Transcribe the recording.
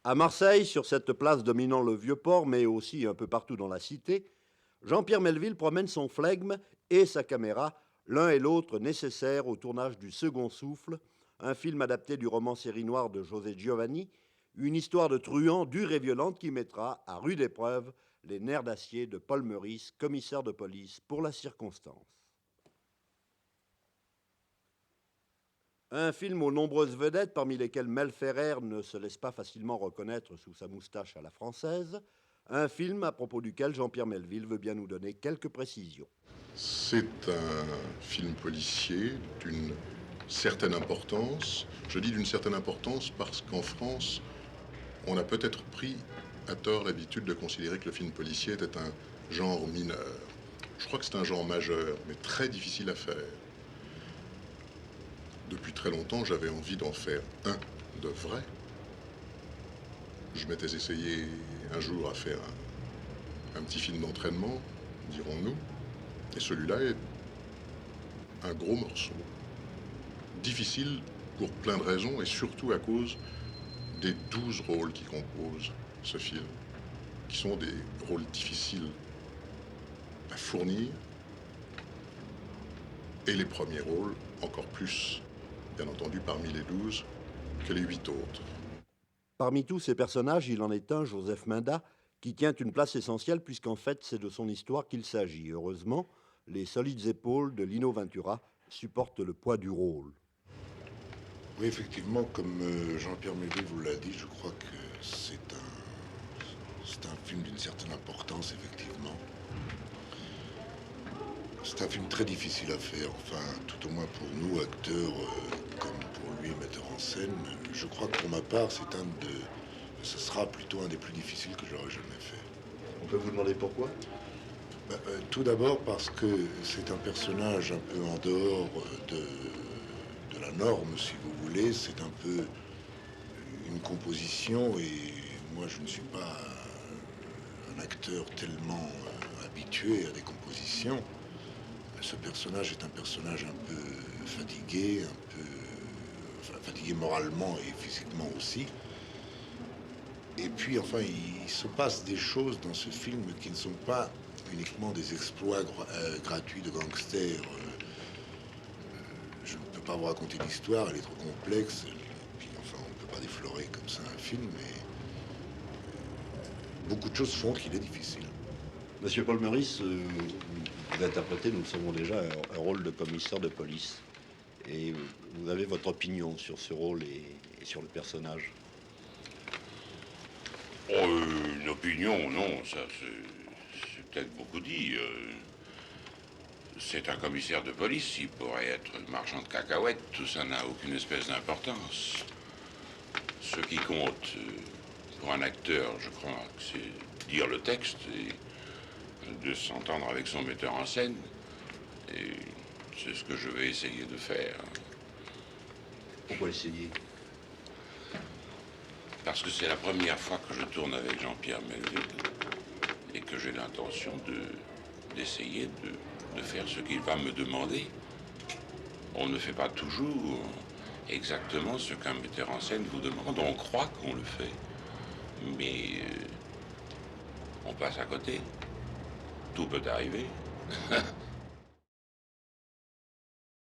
À Marseille, sur cette place dominant le Vieux-Port, mais aussi un peu partout dans la cité, Jean-Pierre Melville promène son flegme et sa caméra, l'un et l'autre nécessaires au tournage du Second Souffle, un film adapté du roman série noire de José Giovanni, une histoire de truand dure et violente qui mettra à rude épreuve les nerfs d'acier de Paul Meurice, commissaire de police pour la circonstance. Un film aux nombreuses vedettes, parmi lesquelles Mel Ferrer ne se laisse pas facilement reconnaître sous sa moustache à la française. Un film à propos duquel Jean-Pierre Melville veut bien nous donner quelques précisions. C'est un film policier d'une certaine importance. Je dis d'une certaine importance parce qu'en France, on a peut-être pris à tort l'habitude de considérer que le film policier était un genre mineur. Je crois que c'est un genre majeur, mais très difficile à faire. Depuis très longtemps, j'avais envie d'en faire un de vrai. Je m'étais essayé un jour à faire un petit film d'entraînement, dirons-nous. Et celui-là est un gros morceau. Difficile pour plein de raisons et surtout à cause des 12 rôles qui composent ce film, qui sont des rôles difficiles à fournir. Et les premiers rôles, encore plus, bien entendu, parmi les 12, que les 8 autres. Parmi tous ces personnages, il en est un, Joseph Minda, qui tient une place essentielle puisqu'en fait c'est de son histoire qu'il s'agit. Heureusement, les solides épaules de Lino Ventura supportent le poids du rôle. Oui, effectivement, comme Jean-Pierre Melville vous l'a dit, je crois que c'est un film d'une certaine importance, effectivement. C'est un film très difficile à faire, enfin, tout au moins pour nous, acteurs, comme pour lui, metteur en scène. Je crois que pour ma part, ce sera plutôt un des plus difficiles que j'aurais jamais fait. On peut vous demander pourquoi ? Tout d'abord parce que c'est un personnage un peu en dehors de la norme, si vous voulez. C'est un peu une composition et moi, je ne suis pas un acteur tellement habitué à des compositions. Ce personnage est un personnage un peu fatigué, fatigué moralement et physiquement aussi. Et puis, enfin, il se passe des choses dans ce film qui ne sont pas uniquement des exploits gratuits de gangsters. Je ne peux pas vous raconter l'histoire, elle est trop complexe. Et puis, enfin, on ne peut pas déflorer comme ça un film, mais beaucoup de choses font qu'il est difficile. Monsieur Paul Meurice, vous interprétez, nous le savons déjà, un rôle de commissaire de police. Et vous avez votre opinion sur ce rôle et sur le personnage. Une opinion, non, ça c'est peut-être beaucoup dit. C'est un commissaire de police, il pourrait être marchand de cacahuètes, tout ça n'a aucune espèce d'importance. Ce qui compte pour un acteur, je crois, c'est dire le texte et de s'entendre avec son metteur en scène. Et c'est ce que je vais essayer de faire. Pourquoi essayer ? Parce que c'est la première fois que je tourne avec Jean-Pierre Melville et que j'ai l'intention d'essayer de faire ce qu'il va me demander. On ne fait pas toujours exactement ce qu'un metteur en scène vous demande. On croit qu'on le fait, mais on passe à côté. Tout peut arriver.